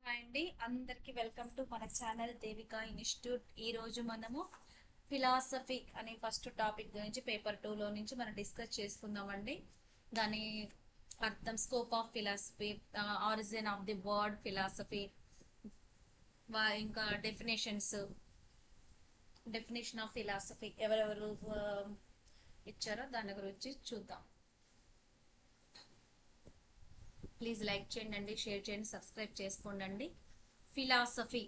Hi అండి, అందరికి welcome to మన ఛానల్ దేవికా ఇన్స్టిట్యూట్. ఈ రోజు మనము ఫిలాసఫీ అనే ఫస్ట్ టాపిక్ గురించి పేపర్ 2లో నుంచి మనం డిస్కస్ చేసుకుందామండి. దాని అర్థం, scope of philosophy, origin of the word philosophy, ఇంకా డెఫినేషన్ ఆఫ్ ఫిలాసఫీ ఎవరెవరు ఇచ్చారో దాని గురించి చూద్దాం. ప్లీజ్ లైక్ చేయండి, షేర్ చేయండి, సబ్స్క్రైబ్ చేసుకోండి. ఫిలాసఫీ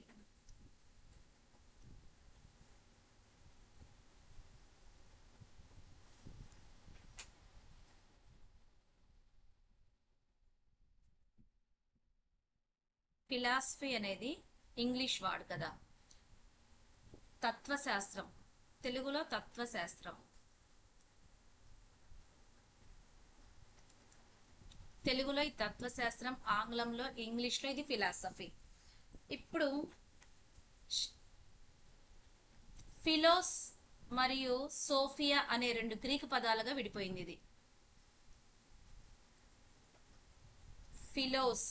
ఫిలాసఫీ అనేది ఇంగ్లీష్ వర్డ్ కదా. తత్వశాస్త్రం, తెలుగులో తత్వశాస్త్రం, తెలుగులో ఈ తత్వశాస్త్రం, ఆంగ్లంలో ఇంగ్లీష్లో ఇది ఫిలాసఫీ. ఇప్పుడు ఫిలోస్ మరియు సోఫియా అనే రెండు గ్రీకు పదాలుగా విడిపోయింది. ఇది ఫిలోస్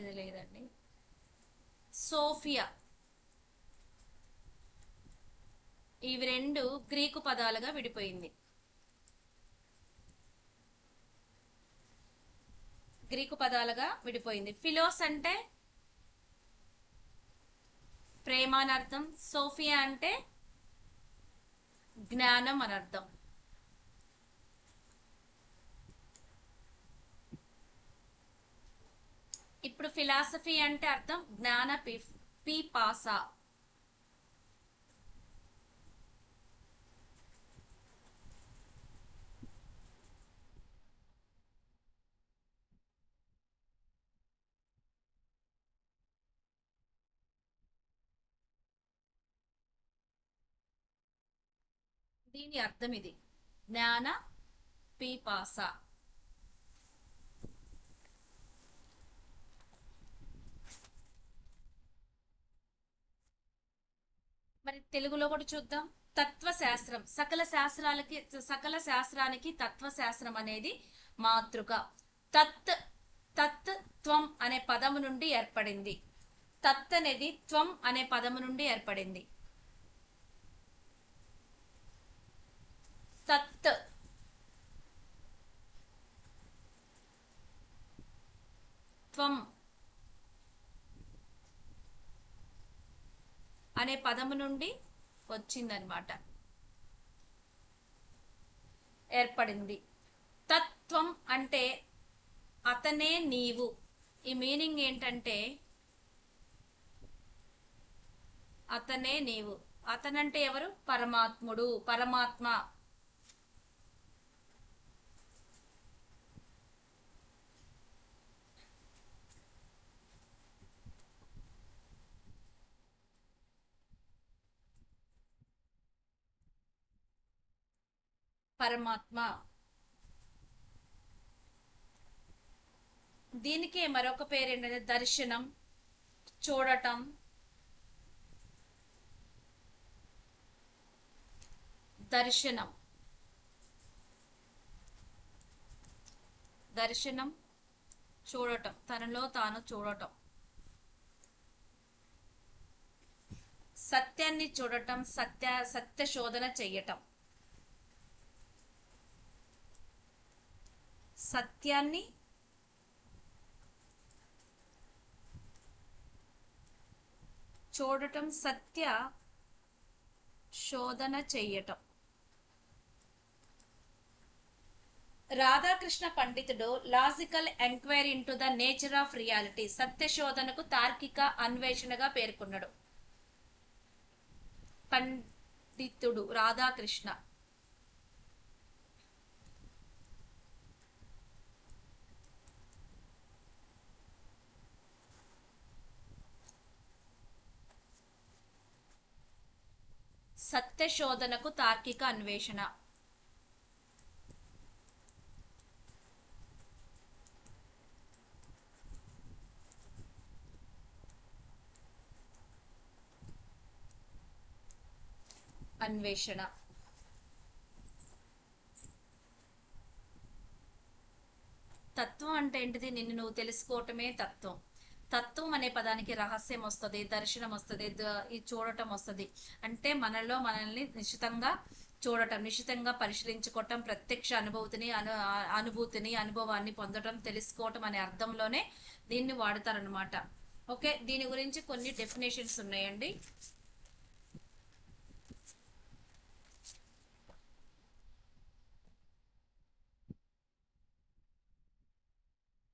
ఇది లేదండి, సోఫియా, ఇవి రెండు గ్రీకు పదాలుగా విడిపోయింది. ఫిలోస్ అంటే ప్రేమ అని అర్థం, సోఫియా అంటే జ్ఞానం అని అర్థం. ఇప్పుడు ఫిలాసఫీ అంటే అర్థం జ్ఞాన పిపాస. దీని అర్థం ఇది, జ్ఞాన పిపాస. మరి తెలుగులో కూడా చూద్దాం. తత్వశాస్త్రం, సకల శాస్త్రానికి తత్వశాస్త్రం అనేది మాతృక. తత్ తత్ త్వం అనే పదము నుండి ఏర్పడింది. తత్ అనేది త్వం అనే పదము నుండి ఏర్పడింది. తత్ త్వం అనే పదము నుండి వచ్చిందనమాట, ఏర్పడింది. తత్వం అంటే అతనే నీవు. ఈ మీనింగ్ ఏంటంటే అతనే నీవు. అతనంటే ఎవరు? పరమాత్ముడు, పరమాత్మ. పరమాత్మ. దీనికి మరొక పేరు ఏంటంటే దర్శనం, చూడటం. దర్శనం, దర్శనం చూడటం, తనలో తాను చూడటం. సత్యాన్ని చూడటం, సత్య శోధన చెయ్యటం. సత్యాన్ని చూడటం, సత్య శోధన చెయ్యటం. రాధాకృష్ణ పండితుడు logical enquiry into the nature of reality, సత్య శోధనకు తార్కిక అన్వేషణగా పేర్కొన్నాడు. పండితుడు రాధాకృష్ణ. సత్య శోధనకు తార్కిక అన్వేషణ. అన్వేషణ. తత్వం అంటే ఏంటిది? నిన్ను నువ్వు తెలుసుకోవటమే తత్వం. తత్వం అనే పదానికి రహస్యం వస్తుంది, దర్శనం వస్తుంది, ఇది చూడటం వస్తుంది. అంటే మనలో మనల్ని నిశ్చితంగా చూడటం, నిశ్చితంగా పరిశీలించుకోవటం, ప్రత్యక్ష అనుభూతిని అనుభవాన్ని పొందటం, తెలుసుకోవటం అనే అర్థంలోనే దీన్ని వాడతారనమాట. ఓకే, దీని గురించి కొన్ని డెఫినేషన్స్ ఉన్నాయండి.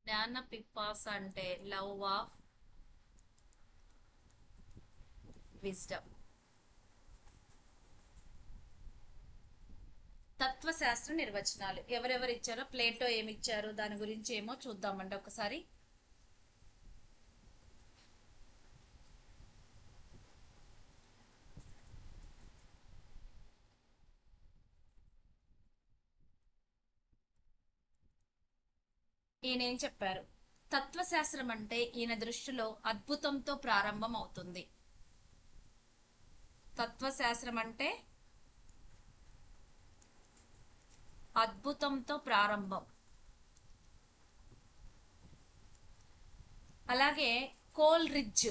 జ్ఞాన పిపాస అంటే లవ్ ఆఫ్ విజ్డమ్. తత్వశాస్త్ర నిర్వచనాలు ఎవరెవరు ఇచ్చారో, ప్లేటో ఏమి ఇచ్చారు దాని గురించి ఏమో చూద్దామండి ఒకసారి. ఈయన ఏం చెప్పారు? తత్వశాస్త్రం అంటే ఈయన దృష్టిలో అద్భుతంతో ప్రారంభం అవుతుంది. తత్వశాస్త్రం అంటే అద్భుతంతో ప్రారంభం. అలాగే కోల్ రిడ్జ్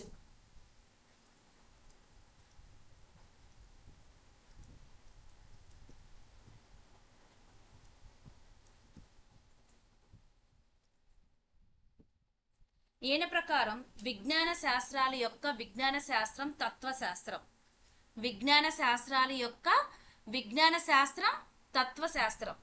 ఈయన ప్రకారం విజ్ఞాన శాస్త్రాల యొక్క విజ్ఞాన శాస్త్రం తత్వశాస్త్రం. విజ్ఞాన శాస్త్రాల యొక్క విజ్ఞాన శాస్త్రం తత్వశాస్త్రం.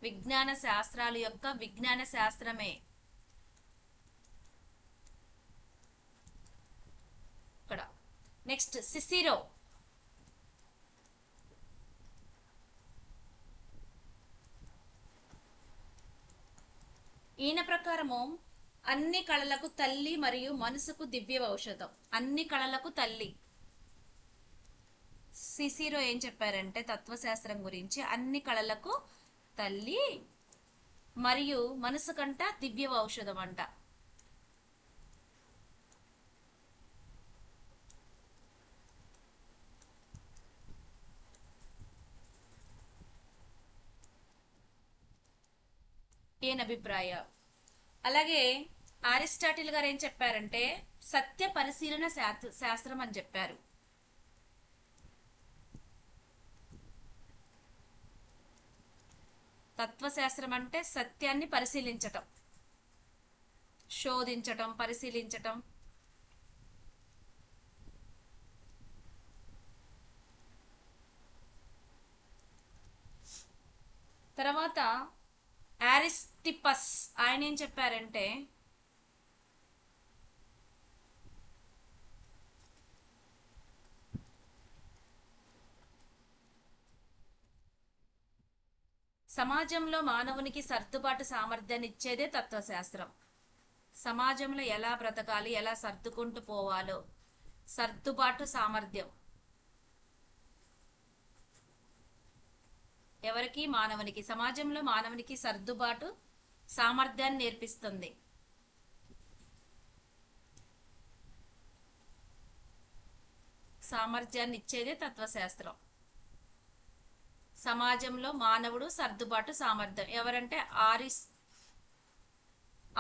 విజ్ఞాన శాస్త్రాల యొక్క విజ్ఞాన శాస్త్రమే ఇక్కడ. నెక్స్ట్ సిసిరో. ఈయన ప్రకారము అన్ని కళలకు తల్లి మరియు మనసుకు దివ్య ఔషధం. అన్ని కళలకు తల్లి. సిసిరో ఏం చెప్పారంటే తత్వశాస్త్రం గురించి, అన్ని కళలకు తల్లి మరియు మనసు కంట దివ్య ఔషధం అంట. ఈయన అభిప్రాయం. అలాగే అరిస్టాటిల్ గారు ఏం చెప్పారంటే సత్య పరిశీలన శాస్త్రం అని చెప్పారు. తత్వశాస్త్రం అంటే సత్యాన్ని పరిశీలించటం, శోధించటం, పరిశీలించటం. తర్వాత అరిస్టిపస్ ఆయన ఏం చెప్పారంటే సమాజంలో మానవునికి సర్దుబాటు సామర్థ్యాన్ని ఇచ్చేదే తత్వశాస్త్రం. సమాజంలో ఎలా బ్రతకాలి, ఎలా సర్దుకుంటూ పోవాలో సర్దుబాటు సామర్థ్యం ఎవరికి? మానవునికి. సమాజంలో మానవునికి సర్దుబాటు సామర్థ్యాన్ని నేర్పిస్తుంది. సామర్థ్యాన్ని ఇచ్చేదే తత్వశాస్త్రం. సమాజంలో మానవుడు సర్దుబాటు సామర్థ్యం ఎవరంటే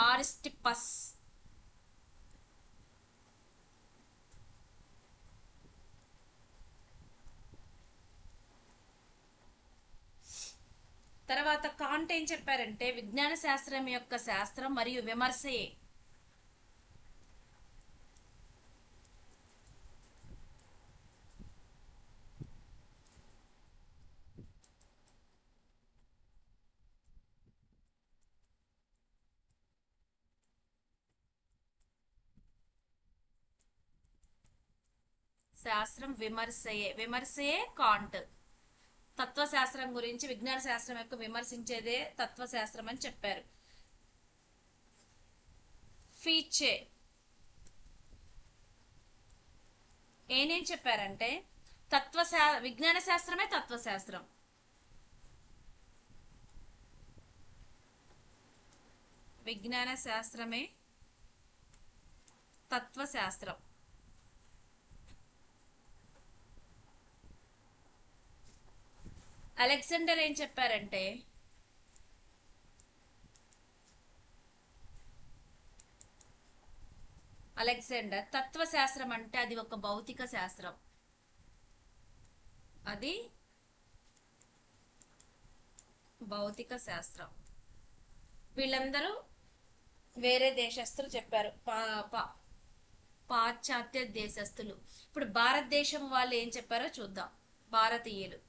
ఆరిస్టిపస్. తర్వాత కాంట్ ఏం చెప్పారంటే విజ్ఞాన శాస్త్రం యొక్క శాస్త్రం మరియు విమర్శయే శాస్త్రం విమర్శయే కాంట్. తత్వశాస్త్రం గురించి విజ్ఞాన శాస్త్రం యొక్క విమర్శించేదే తత్వశాస్త్రం అని చెప్పారు. ఫీచే ఏనేం చెప్పారంటే విజ్ఞాన శాస్త్రమే తత్వశాస్త్రం. విజ్ఞాన శాస్త్రమే తత్వశాస్త్రం. అలెగ్జాండర్ ఏం చెప్పారంటే అలెగ్జాండర్ తత్వశాస్త్రం అంటే అది ఒక భౌతిక శాస్త్రం, అది భౌతిక శాస్త్రం. వీళ్ళందరూ వేరే దేశస్తులు చెప్పారు, పాశ్చాత్య దేశస్తులు. ఇప్పుడు భారతదేశం వాళ్ళు ఏం చెప్పారో చూద్దాం. భారతీయులు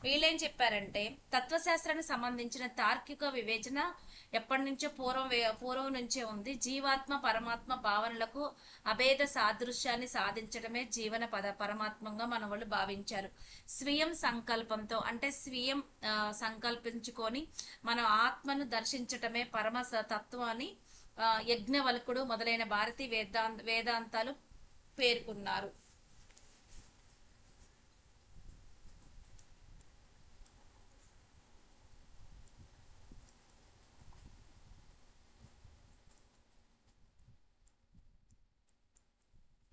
వీళ్ళేం చెప్పారంటే తత్వశాస్త్రానికి సంబంధించిన తార్కిక వివేచన ఎప్పటి నుంచో పూర్వం నుంచే ఉంది. జీవాత్మ పరమాత్మ భావనలకు అభేద సాదృశ్యాన్ని సాధించడమే జీవన పరమాత్మంగా మన వాళ్ళు భావించారు. స్వీయం సంకల్పంతో అంటే స్వీయం సంకల్పించుకొని మన ఆత్మను దర్శించటమే పరమ తత్వాన్ని యజ్ఞవల్కుడు మొదలైన భారతీయ వేదాంతాలు పేర్కొన్నారు.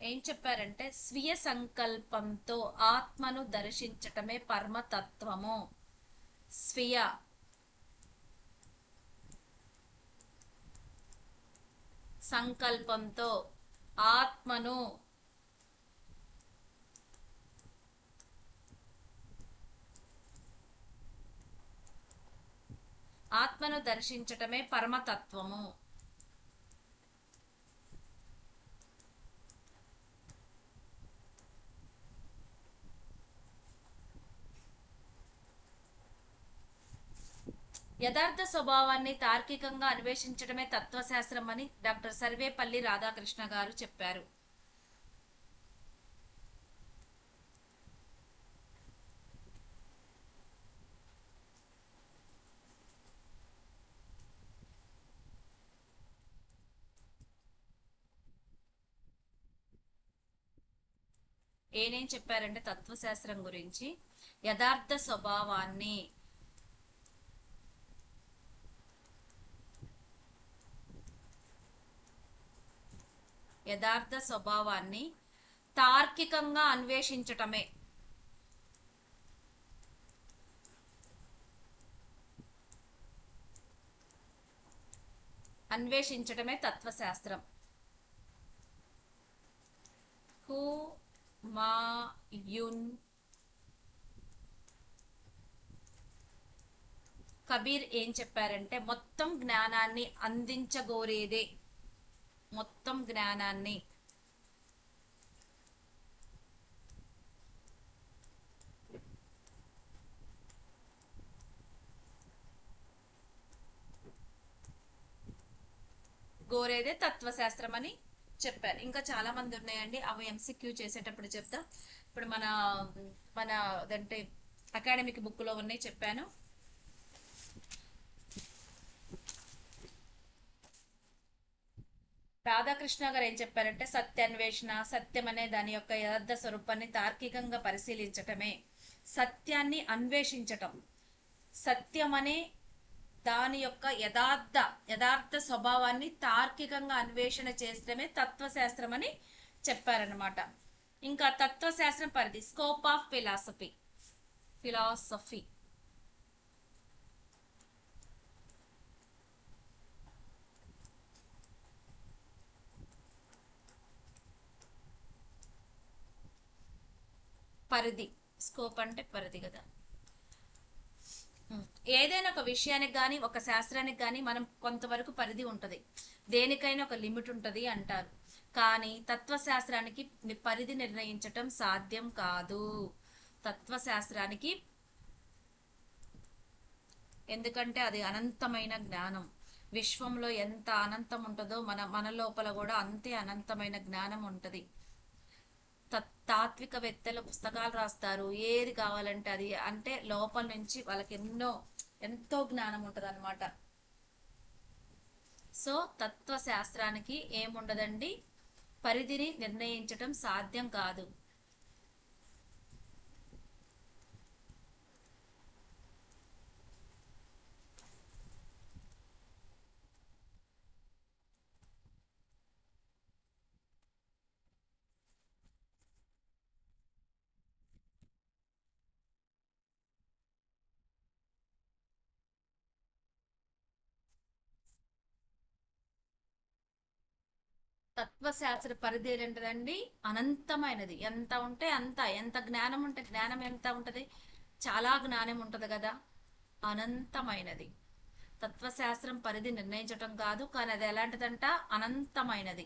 ఏం చెప్పారంటే స్వీయ సంకల్పంతో ఆత్మను దర్శించటమే పరమతత్వము. స్వీయ సంకల్పంతో ఆత్మను దర్శించటమే పరమతత్వము. యథార్థ స్వభావాన్ని తార్కికంగా అన్వేషించడమే తత్వశాస్త్రం అని డాక్టర్ సర్వేపల్లి రాధాకృష్ణ గారు చెప్పారు. ఏనేం చెప్పారంటే తత్వశాస్త్రం గురించి యథార్థ స్వభావాన్ని తార్కికంగా అన్వేషించటమే తత్వశాస్త్రం. హుమాయున్ కబీర్ ఏం చెప్పారంటే మొత్తం జ్ఞానాన్ని అందించగోరేదే, మొత్తం జ్ఞానాన్ని గోరేదే తత్వశాస్త్రం అని చెప్పారు. ఇంకా చాలా మంది ఉన్నాయండి, అవి ఎంసీక్యూ చేసేటప్పుడు చెప్తా. ఇప్పుడు మన మన అంటే అకాడమిక్ బుక్ లో ఉన్నాయి, చెప్పాను. రాధాకృష్ణ గారు ఏం చెప్పారంటే సత్యాన్వేషణ, సత్యం అనే దాని యొక్క యథార్థ స్వరూపాన్ని తార్కికంగా పరిశీలించటమే సత్యాన్ని అన్వేషించటం. సత్యం అనే దాని యొక్క యథార్థ స్వభావాన్ని తార్కికంగా అన్వేషణ చేసడమే తత్వశాస్త్రం అని చెప్పారనమాట. ఇంకా తత్వశాస్త్రం పరిధి, స్కోప్ ఆఫ్ ఫిలాసఫీ. పరిధి, స్కోప్ అంటే పరిధి కదా. ఏదైనా ఒక విషయానికి కానీ ఒక శాస్త్రానికి కానీ మనం కొంతవరకు పరిధి ఉంటుంది, దేనికైనా ఒక లిమిట్ ఉంటుంది అంటారు. కానీ తత్వశాస్త్రానికి పరిధి నిర్ణయించటం సాధ్యం కాదు. తత్వశాస్త్రానికి ఎందుకంటే అది అనంతమైన జ్ఞానం. విశ్వంలో ఎంత అనంతం ఉంటుందో మన లోపల కూడా అంతే అనంతమైన జ్ఞానం ఉంటుంది. తాత్వికవేత్తలు పుస్తకాలు రాస్తారు, ఏది కావాలంటే అది, అంటే లోపల నుంచి వాళ్ళకి ఎంతో జ్ఞానం ఉంటది అనమాట. సో తత్వశాస్త్రానికి ఏముండదండి, పరిధిని నిర్ణయించటం సాధ్యం కాదు. తత్వశాస్త్ర పరిధి ఏంటంటదండి, అనంతమైనది. ఎంత ఉంటే అంత, ఎంత జ్ఞానం ఉంటే జ్ఞానం ఎంత ఉంటది, చాలా జ్ఞానం ఉంటది కదా, అనంతమైనది. తత్వశాస్త్రం పరిధి నిర్ణయించటం కాదు, కానీ అది ఎలాంటిదంట, అనంతమైనది.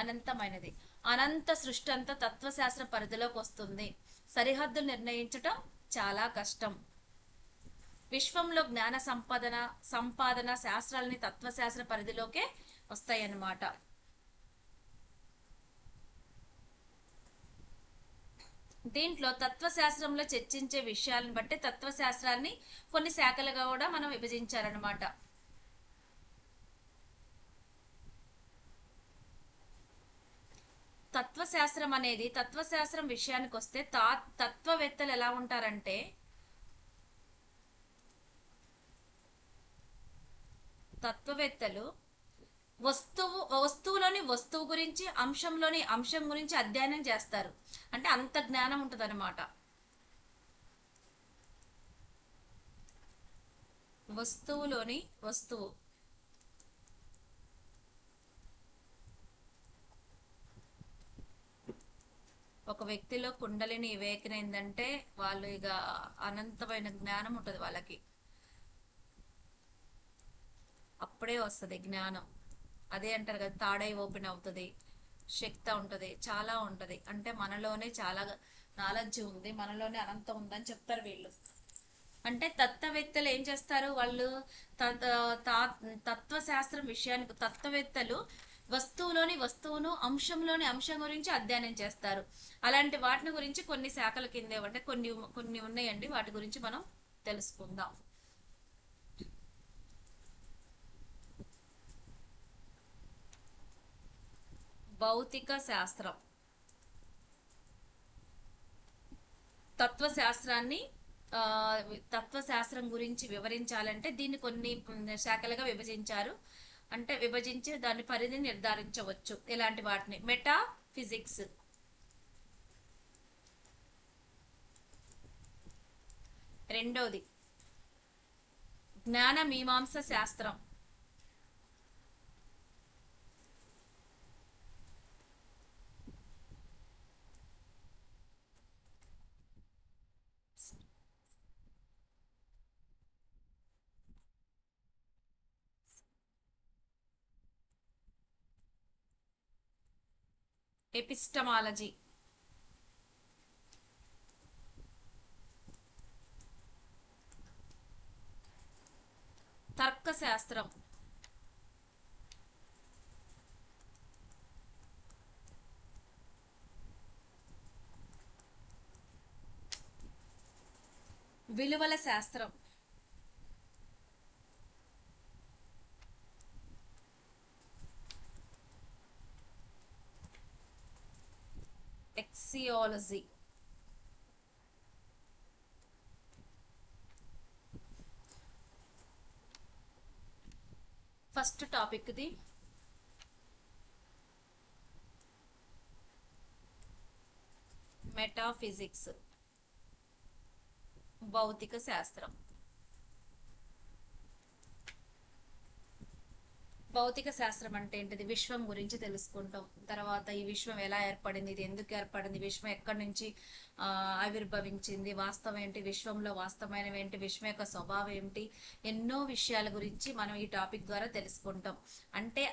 అనంతమైనది. అనంత సృష్టి అంతా తత్వశాస్త్ర పరిధిలోకి వస్తుంది. సరిహద్దులు నిర్ణయించటం చాలా కష్టం. విశ్వంలో జ్ఞాన సంపాదన శాస్త్రాలని తత్వశాస్త్ర పరిధిలోకే వస్తాయన్నమాట. దీంట్లో తత్వశాస్త్రంలో చర్చించే విషయాలను బట్టి తత్వశాస్త్రాన్ని కొన్ని శాఖలుగా కూడా మనం విభజించారనమాట. తత్వశాస్త్రం అనేది, తత్వశాస్త్రం విషయానికి వస్తే తత్వవేత్తలు ఎలా ఉంటారంటే, తత్వవేత్తలు వస్తువులోని వస్తువు గురించి, అంశంలోని అంశం గురించి అధ్యయనం చేస్తారు. అంటే అంత జ్ఞానం ఉంటుంది అనమాట. వస్తువులోని వస్తువు, ఒక వ్యక్తిలో కుండలిని వివేకమైందంటే వాళ్ళు ఇక అనంతమైన జ్ఞానం ఉంటుంది వాళ్ళకి. అప్పుడే వస్తుంది జ్ఞానం. అదే అంటారు కదా, తాడై ఓపెన్ అవుతుంది, శక్తి ఉంటుంది, చాలా ఉంటుంది. అంటే మనలోనే చాలా నాలెడ్జ్ ఉంది, మనలోనే అనంతం ఉందని చెప్తారు వీళ్ళు. అంటే తత్వవేత్తలు ఏం చేస్తారు, వాళ్ళు తత్వశాస్త్రం విషయానికి, తత్వవేత్తలు వస్తువులోని వస్తువును, అంశంలోని అంశం గురించి అధ్యయనం చేస్తారు. అలాంటి వాటిని గురించి కొన్ని శాఖల కిందే అంటే కొన్ని కొన్ని ఉన్నాయండి, వాటి గురించి మనం తెలుసుకుందాం. భౌతిక శాస్త్రం. తత్వశాస్త్రాన్ని తత్వశాస్త్రం గురించి వివరించాలంటే దీన్ని కొన్ని శాఖలుగా విభజించారు. అంటే విభజించి దాని పరిధిని నిర్ధారించవచ్చు. ఇలాంటి వాటిని మెటా ఫిజిక్స్, రెండోది జ్ఞాన మీమాంస శాస్త్రం, ఎపిస్టమాలజీ, తర్కశాస్త్రం, విలువల శాస్త్రం, ఎక్సియాలజీ. ఫస్ట్ టాపిక్ ది మెటాఫిజిక్స్, భౌతిక శాస్త్రం. భౌతిక శాస్త్రం అంటే ఏంటిది, విశ్వం గురించి తెలుసుకుంటాం. తర్వాత ఈ విశ్వం ఎలా ఏర్పడింది, ఇది ఎందుకు ఏర్పడింది, విశ్వం ఎక్కడి నుంచి ఆవిర్భవించింది, వాస్తవం ఏంటి, విశ్వంలో వాస్తవమైనవి ఏంటి, విశ్వం యొక్క స్వభావం ఏంటి, ఎన్నో విషయాల గురించి మనం ఈ టాపిక్ ద్వారా తెలుసుకుంటాం. అంటే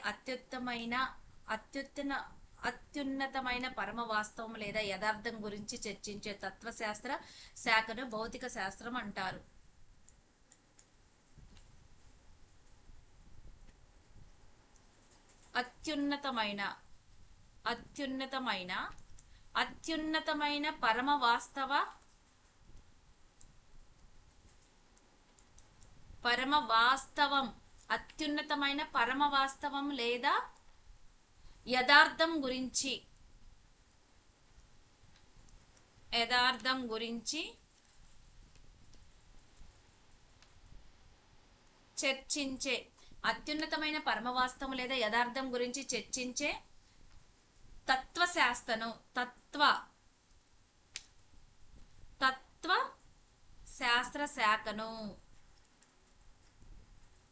అత్యున్నతమైన పరమ వాస్తవం లేదా యథార్థం గురించి చర్చించే తత్వశాస్త్ర శాఖను భౌతిక శాస్త్రం అంటారు. అత్యున్నతమైన పరమ వాస్తవం, అత్యున్నతమైన పరమ వాస్తవం లేదా యథార్థం గురించి చర్చించే, అత్యున్నతమైన పరమవాస్తవం లేదా యథార్థం గురించి చర్చించే తత్వ శాస్త్ర శాఖను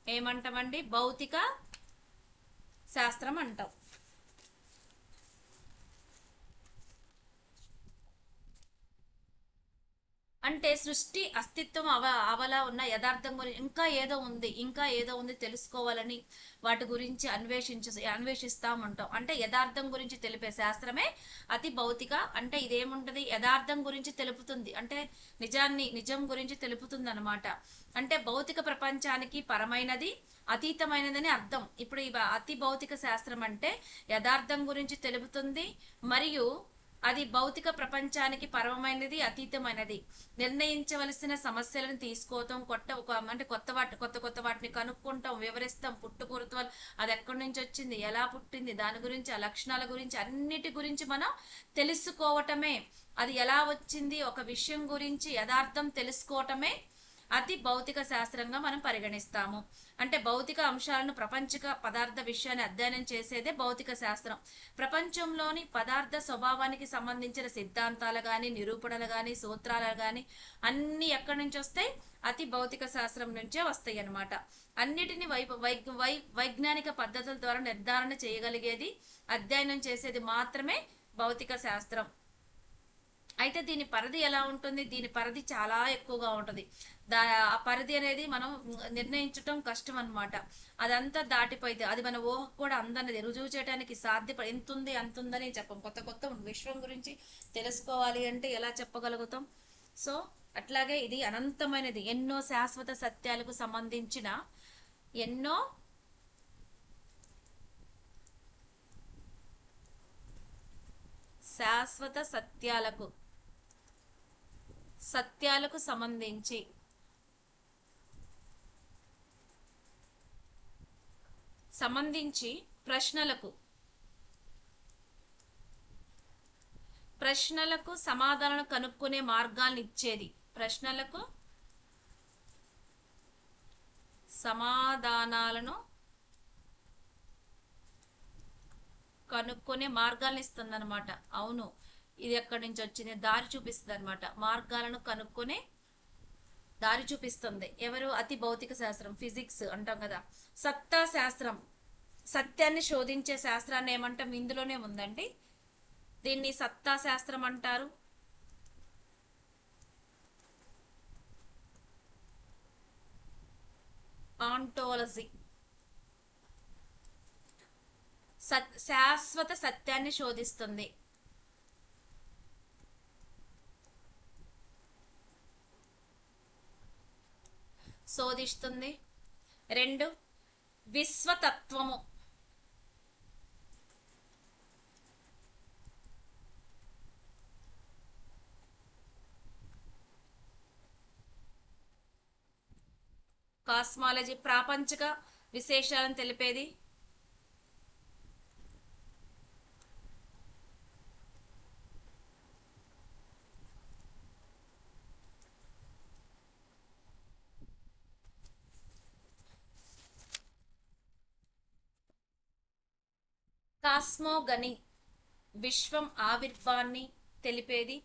ఏమంటామండి, భౌతిక శాస్త్రం అంటాం. అంటే సృష్టి అస్తిత్వం అవలా ఉన్న యథార్థం గురించి ఇంకా ఏదో ఉంది తెలుసుకోవాలని వాటి గురించి అన్వేషిస్తా ఉంటాం. అంటే యథార్థం గురించి తెలిపే శాస్త్రమే అతి భౌతిక. అంటే ఇదేముంటది, యథార్థం గురించి తెలుపుతుంది, అంటే నిజం గురించి తెలుపుతుంది అనమాట. అంటే భౌతిక ప్రపంచానికి పరమైనది అతీతమైనదని అర్థం. ఇప్పుడు ఈ అతి భౌతిక శాస్త్రం అంటే యథార్థం గురించి తెలుపుతుంది, మరియు అది భౌతిక ప్రపంచానికి పరమైనది అతీతమైనది. నిర్ణయించవలసిన సమస్యలను తీసుకోవటం, కొత్త వాటిని కనుక్కుంటాం, వివరిస్తాం, పుట్టుపూర్వతాలు, అది ఎక్కడి నుంచి వచ్చింది, ఎలా పుట్టింది, దాని గురించి, ఆ లక్షణాల గురించి, అన్నిటి గురించి మనం తెలుసుకోవటమే. అది ఎలా వచ్చింది, ఒక విషయం గురించి యథార్థం తెలుసుకోవటమే అతి భౌతిక శాస్త్రంగా మనం పరిగణిస్తాము. అంటే భౌతిక అంశాలను, ప్రపంచక పదార్థ విషయాన్ని అధ్యయనం చేసేదే భౌతిక శాస్త్రం. ప్రపంచంలోని పదార్థ స్వభావానికి సంబంధించిన సిద్ధాంతాలు కానీ, నిరూపణలు కానీ, సూత్రాలు కానీ అన్ని ఎక్కడి నుంచి వస్తాయి, అతి భౌతిక శాస్త్రం నుంచే వస్తాయి అన్నమాట. అన్నిటిని వైజ్ఞానిక పద్ధతుల ద్వారా నిర్ధారణ చేయగలిగేది, అధ్యయనం చేసేది మాత్రమే భౌతిక శాస్త్రం. అయితే దీని పరిధి ఎలా ఉంటుంది, దీని పరిధి చాలా ఎక్కువగా ఉంటుంది. ఆ పరిధి అనేది మనం నిర్ణయించటం కష్టం అనమాట. అదంతా దాటిపోయితే అది మన ఊహకు కూడా అందరిది రుజువు చేయడానికి ఎంతుంది అంతుందని చెప్పం. కొత్త కొత్త విశ్వం గురించి తెలుసుకోవాలి అంటే ఎలా చెప్పగలుగుతాం? సో అట్లాగే ఇది అనంతమైనది. ఎన్నో శాశ్వత సత్యాలకు సంబంధించిన ఎన్నో శాశ్వత సత్యాలకు సంబంధించి ప్రశ్నలకు సమాధానం కనుక్కునే మార్గాలను ఇచ్చేది. ప్రశ్నలకు సమాధానాలను కనుక్కునే మార్గాలను ఇస్తుంది అనమాట. అవును, ఇది ఎక్కడి నుంచి వచ్చింది, దారి చూపిస్తుంది అనమాట. మార్గాలను కనుక్కునే దారి చూపిస్తుంది ఎవరు? అతి భౌతిక శాస్త్రం, ఫిజిక్స్ అంటాం కదా. సత్తా శాస్త్రం, సత్యాన్ని శోధించే శాస్త్రాన్ని ఏమంటాం? ఇందులోనే ఉందండి. దీన్ని సత్తా శాస్త్రం అంటారు. ఆంటోలజీ, శాశ్వత సత్యాన్ని శోధిస్తుంది. శోధిస్తుంది. 2, విశ్వతత్వము, కాస్మాలజీ, ప్రాపంచిక విశేషాలను తెలిపేది. కాస్మోగని, విశ్వం ఆవిర్భాన్ని తెలిపేది.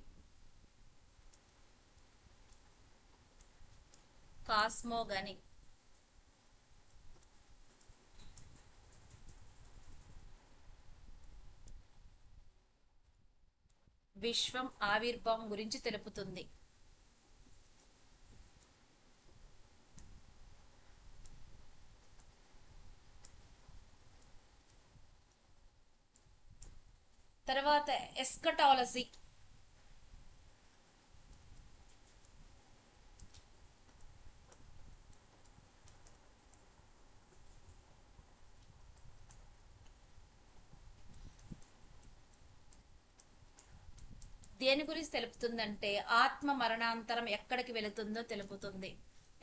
కాస్మోగని. విశ్వం ఆవిర్భావం గురించి తెలుపుతుంది. తర్వాత ఎస్కటాలజీ, దేని గురించి తెలుపుతుందంటే ఆత్మ మరణాంతరం ఎక్కడికి వెళుతుందో తెలుపుతుంది.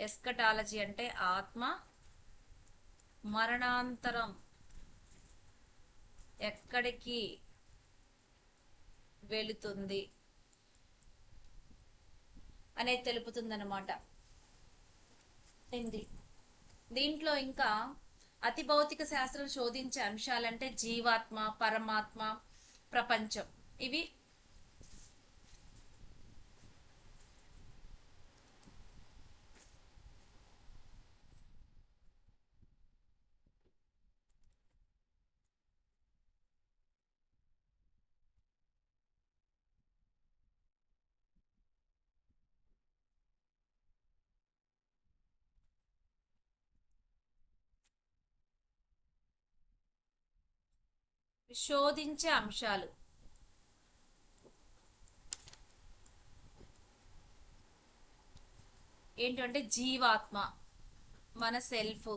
ఎస్కటాలజీ అంటే ఆత్మ మరణాంతరం ఎక్కడికి వెళుతుంది అనేది తెలుపుతుంది అనమాట. దీంట్లో ఇంకా అతి భౌతిక శాస్త్రం శోధించే అంశాలంటే జీవాత్మ, పరమాత్మ, ప్రపంచం. ఇవి శోధించే అంశాలు ఏంటంటే జీవాత్మ, మన సెల్ఫ్.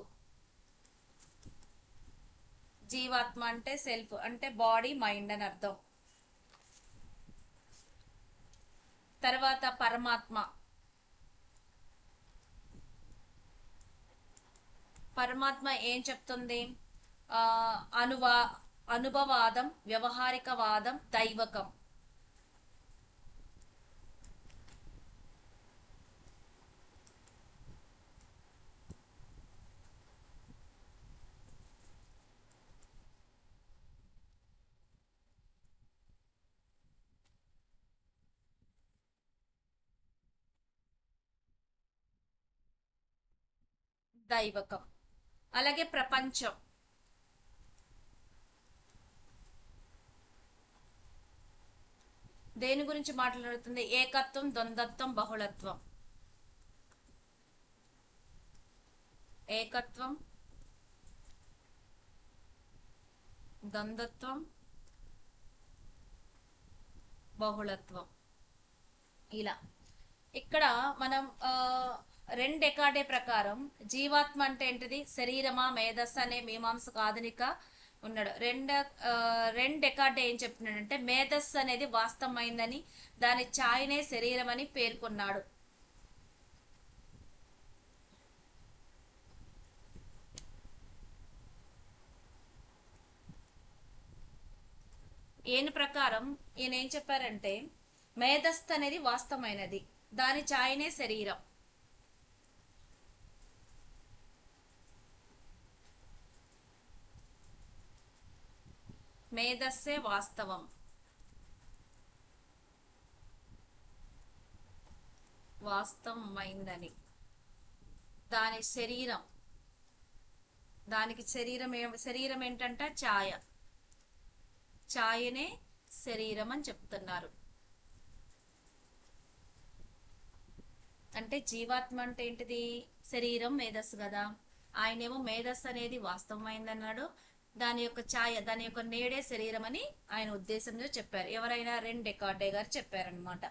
జీవాత్మ అంటే సెల్ఫ్ అంటే బాడీ మైండ్ అని అర్థం. తర్వాత పరమాత్మ. పరమాత్మ ఏం చెప్తుంది? ఆ అనువా అనుభవాదం, వ్యవహారికవాదం, దైవకం. దైవకం. అలాగే ప్రపంచం. దేని గురించి మాట్లాడుతుంది? ఏకత్వం, ద్వంద్వత్వం, బహుళత్వం. ఏకత్వం, ద్వంద్వత్వం, బహుళత్వం. ఇలా ఇక్కడ మనం రెండు డెకాడే ప్రకారం జీవాత్మ అంటే ఏంటిది? శరీరమా మేధస్సు అనే మీమాంసకు ఆధునిక ఉన్నాడు. రెండు డెకాడే ఏం చెప్తున్నాడంటే మేధస్సు అనేది వాస్తవమైందని, దాని ఛాయనే శరీరం అని పేర్కొన్నాడు. ఈయన ప్రకారం ఈయన ఏం చెప్పారంటే మేధస్సు అనేది వాస్తవమైనది, దాని ఛాయనే శరీరం. మేధస్సే వాస్తవం, వాస్తవమైందని, దాని శరీరం. దానికి శరీరం ఏంటంటే ఛాయ, ఛాయనే శరీరం అని చెప్తున్నారు. అంటే జీవాత్మ అంటే ఏంటిది? శరీరం, మేధస్సు కదా. ఆయనేమో మేధస్సు అనేది వాస్తవమైందన్నాడు, దాని యొక్క ఛాయ, దాని యొక్క నేడే శరీరం అని ఆయన ఉద్దేశంలో చెప్పారు. ఎవరైనా రెండు డెకార్డే గారు చెప్పారనమాట.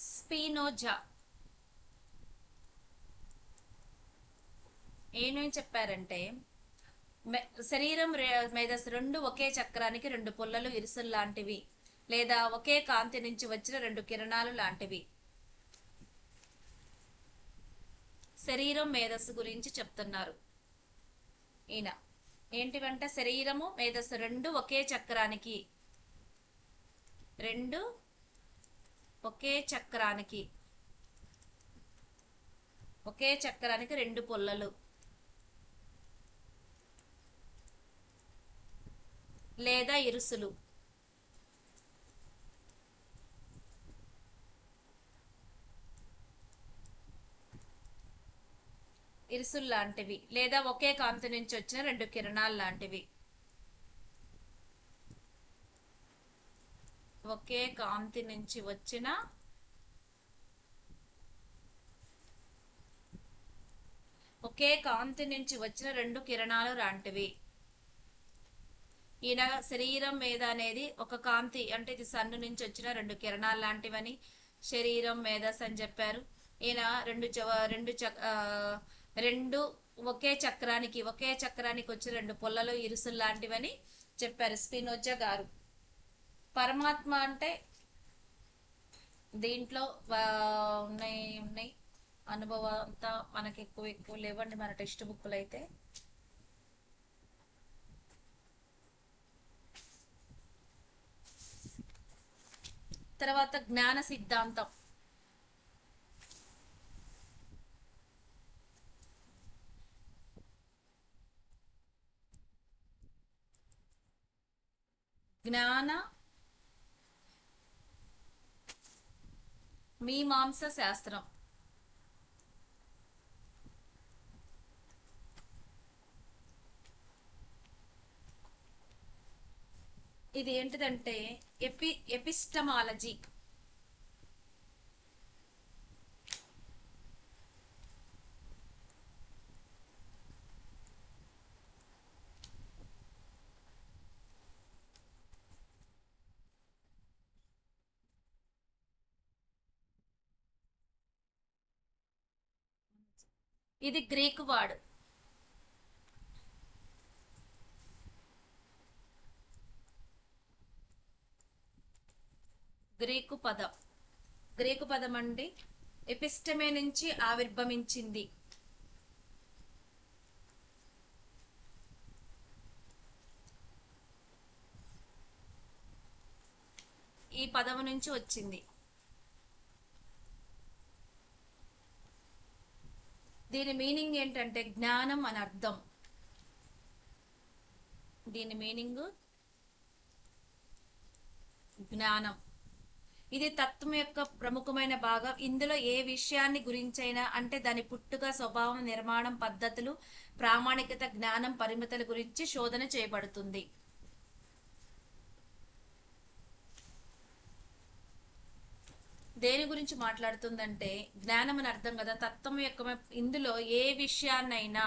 స్పినోజా ఏమేం చెప్పారంటే శరీరం, మేధస్సు రెండు ఒకే చక్రానికి రెండు పుల్లలు, ఇరుసులు లాంటివి, లేదా ఒకే కాంతి నుంచి వచ్చిన రెండు కిరణాలు లాంటివి. శరీరం, మేధస్సు గురించి చెప్తున్నారు ఈయన. ఏంటివంటే శరీరము, మేధస్సు రెండు ఒకే చక్రానికి, రెండు ఒకే చక్రానికి, ఒకే చక్రానికి రెండు పుల్లలు లేదా ఇరుసులు. ఇరుసులు లాంటివి లేదా ఒకే కాంతి నుంచి వచ్చిన రెండు కిరణాలు లాంటివి. ఒకే కాంతి నుంచి వచ్చిన రెండు కిరణాలు లాంటివి. ఈయన శరీరం మీద అనేది ఒక కాంతి అంటే ఇది సన్ను నుంచి వచ్చిన రెండు కిరణాలు లాంటివని శరీరం, మేధస్సు అని చెప్పారు. ఈయన రెండు ఒకే చక్రానికి వచ్చిన రెండు పొల్లలు, ఇరుసులు లాంటివని చెప్పారు స్పినోజా గారు. పరమాత్మ అంటే దీంట్లో ఉన్నాయి అనుభవం అంతా మనకి ఎక్కువ లేవండి మన టెక్స్ట్ బుక్లు అయితే. తర్వాత జ్ఞాన సిద్ధాంతం. జ్ఞాన మీమాంస శాస్త్రం. ఇది ఏంటిదంటే ఎపిస్టమాలజీ. ఇది గ్రీకు వర్డ్. గ్రీకు పదం. గ్రీకు పదం అండి. ఎపిస్టమే నుంచి ఆవిర్భవించింది. ఈ పదం నుంచి వచ్చింది. దీని మీనింగ్ ఏంటంటే జ్ఞానం అని అర్థం. దీని మీనింగ్ జ్ఞానం. ఇది తత్వం యొక్క ప్రముఖమైన భాగం. ఇందులో ఏ విషయాన్ని గురించైనా అంటే దాని పుట్టుక, స్వభావం, నిర్మాణం, పద్ధతులు, ప్రామాణికత, జ్ఞానం, పరిమితుల గురించి శోధన చేయబడుతుంది. దేని గురించి మాట్లాడుతుందంటే జ్ఞానం అని అర్థం కదా, తత్వం యొక్క. ఇందులో ఏ విషయాన్నైనా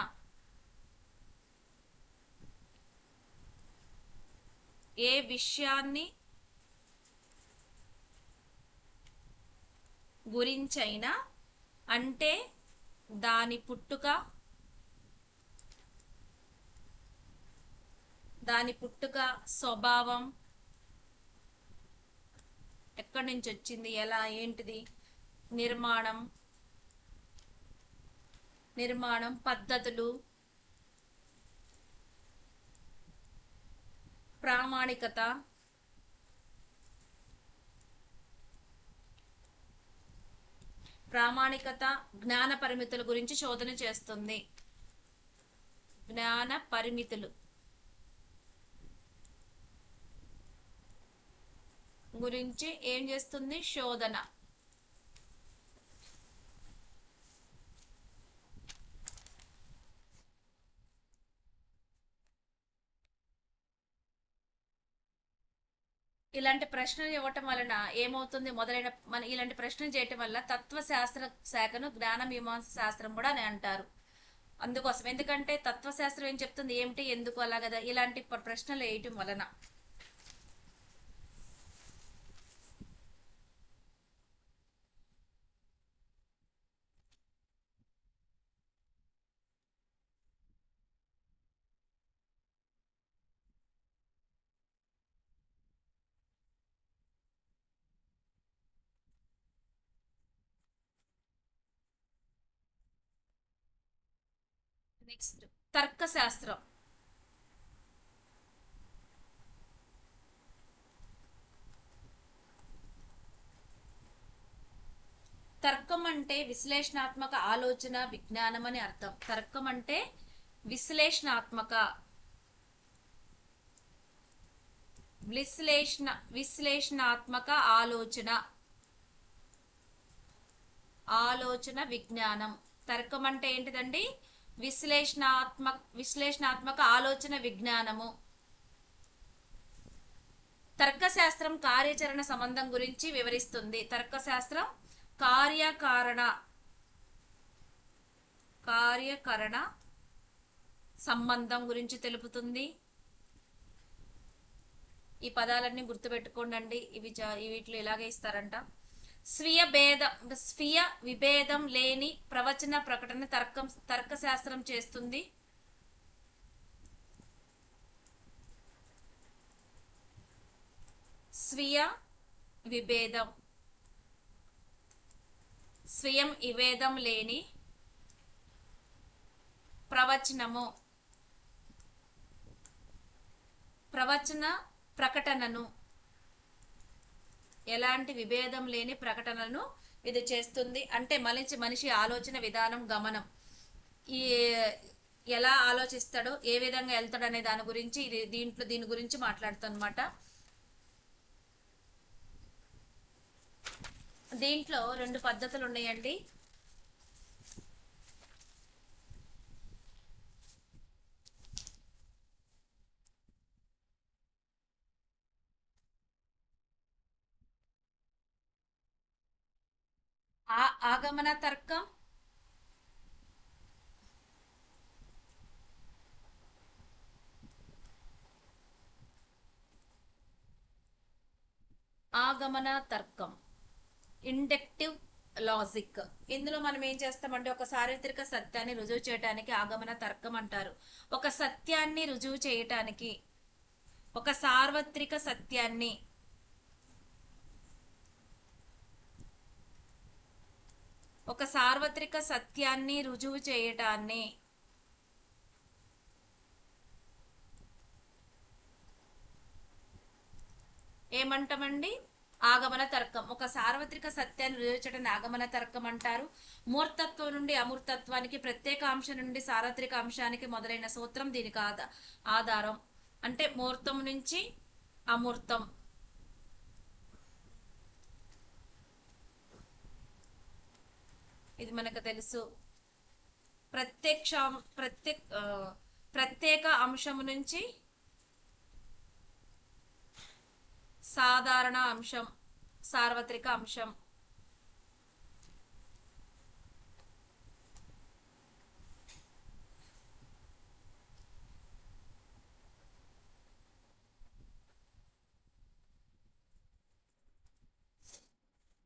ఏ విషయాన్ని గురించైనా అంటే దాని పుట్టుక, స్వభావం, ఎక్కడి నుంచి వచ్చింది, ఎలా, ఏంటిది, నిర్మాణం, పద్ధతులు, ప్రామాణికత, జ్ఞాన పరిమితుల గురించి శోధన చేస్తుంది. జ్ఞాన పరిమితులు గురించి ఏం చేస్తుంది? శోధన. ఇలాంటి ప్రశ్నలు ఇవ్వటం వలన ఏమవుతుంది? ఇలాంటి ప్రశ్నలు చేయటం వల్ల తత్వశాస్త్ర శాఖను జ్ఞాన మీమాంస శాస్త్రం కూడా అని అంటారు. అందుకోసం, ఎందుకంటే తత్వశాస్త్రం ఏం చెప్తుంది, ఏమిటి, ఎందుకు, అలా కదా, ఇలాంటి ప్రశ్నలు వేయటం వలన. నెక్స్ట్, తర్కశాస్త్రం. తర్కం అంటే విశ్లేషణాత్మక ఆలోచన, విజ్ఞానం అని అర్థం. తర్కం అంటే విశ్లేషణాత్మక ఆలోచన, విజ్ఞానం. తర్కం అంటే ఏంటిదండి? విశ్లేషణాత్మక ఆలోచన, విజ్ఞానము. తర్కశాస్త్రం కార్యాచరణ సంబంధం గురించి వివరిస్తుంది. తర్కశాస్త్రం కార్యకరణ సంబంధం గురించి తెలుపుతుంది. ఈ పదాలన్నీ గుర్తుపెట్టుకోండి. వీటిలో ఇలాగే ఇస్తారంట. స్వీయ విభేదం లేని ప్రవచన ప్రకటన తర్కశాస్త్రం చేస్తుంది. స్వయం విభేదం లేని ప్రవచన ప్రకటనను, ఎలాంటి విభేదం లేని ప్రకటనను ఇది చేస్తుంది. అంటే మనిషి ఆలోచన విధానం, గమనం, ఈ ఎలా ఆలోచిస్తాడో, ఏ విధంగా వెళ్తాడు అనే దాని గురించి దీని గురించి మాట్లాడుతానమాట. దీంట్లో 2 పద్ధతులు ఉన్నాయండి. ఆగమన తర్కం, ఇండక్టివ్ లాజిక్. ఇందులో మనం ఏం చేస్తామంటే ఒక చారిత్రక సత్యాన్ని రుజువు చేయడానికి ఆగమన తర్కం అంటారు. ఒక సత్యాన్ని రుజువు చేయటానికి, ఒక సార్వత్రిక సత్యాన్ని, ఒక సార్వత్రిక సత్యాన్ని రుజువు చేయటాన్ని ఏమంటామండి? ఆగమన తర్కం. ఒక సార్వత్రిక సత్యాన్ని రుజువు చేయటాన్ని ఆగమన తర్కం అంటారు. మూర్తత్వం నుండి అమూర్తత్వానికి, ప్రత్యేక అంశం నుండి సార్వత్రిక అంశానికి మొదలైన సూత్రం దీనికి ఆధారం. అంటే మూర్తం నుంచి అమూర్తం, ఇది మనకు తెలుసు. ప్రత్యక్ష ప్రత్యేక ప్రత్యేక అంశం నుంచి సాధారణ అంశం, సార్వత్రిక అంశం.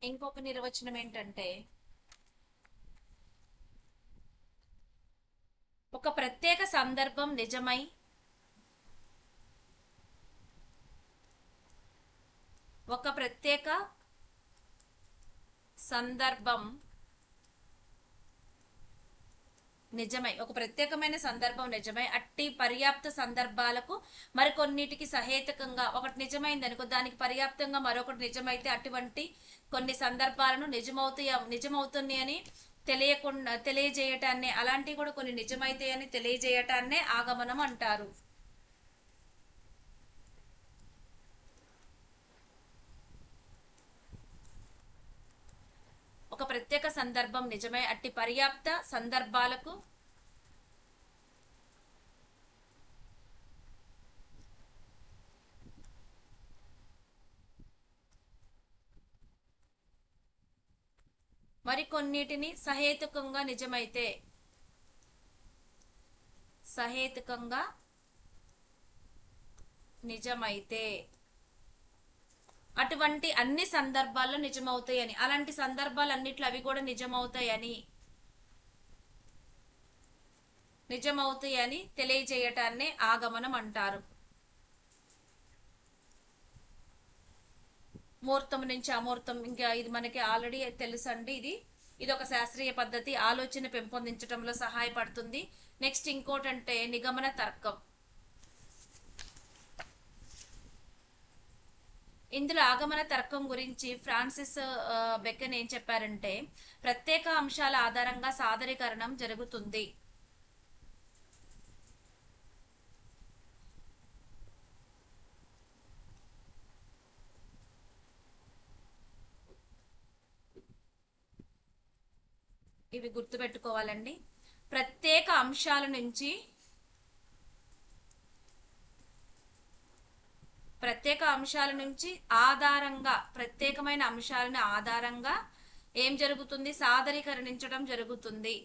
ఇంకొక నిర్వచనం ఏంటంటే ఒక ప్రత్యేక సందర్భం నిజమై ఒక ప్రత్యేక సందర్భం నిజమై ఒక ప్రత్యేకమైన సందర్భం నిజమై అట్టి పర్యాప్త సందర్భాలకు మరికొన్నిటికి సహేతుకంగా ఒకటి నిజమైంది అనుకో, దానికి పర్యాప్తంగా మరొకటి నిజమైతే అటువంటి కొన్ని సందర్భాలను నిజమవుతుంది అని తెలియజేయటాన్ని, అలాంటివి కూడా కొన్ని నిజమైతే అని తెలియజేయటాన్నే ఆగమనం అంటారు. ఒక ప్రత్యేక సందర్భం నిజమై అట్టి పర్యాప్త సందర్భాలకు మరికొన్నిటిని సహేతుకంగా నిజమైతే అటువంటి అన్ని సందర్భాల్లో నిజమవుతాయని, అలాంటి సందర్భాలన్నిట్లో అవి కూడా నిజమవుతాయని తెలియజేయటాన్ని ఆగమనం అంటారు. మూర్తం నుంచి అమూర్తం, ఇంకా ఇది మనకి ఆల్రెడీ తెలుసండి. ఇది ఒక శాస్త్రీయ పద్ధతి, ఆలోచన పెంపొందించడంలో సహాయపడుతుంది. నెక్స్ట్ ఇంకోటంటే నిగమన తర్కం. ఇందులో ఆగమన తర్కం గురించి ఫ్రాన్సిస్ బెకన్ ఏం చెప్పారంటే ప్రత్యేక అంశాల ఆధారంగా సాదరీకరణం జరుగుతుంది. ఇవి గుర్తుపెట్టుకోవాలండి. ప్రత్యేక అంశాల నుంచి ఆధారంగా, ప్రత్యేకమైన అంశాలను ఆధారంగా ఏం జరుగుతుంది? సాదరీకరించడం జరుగుతుంది.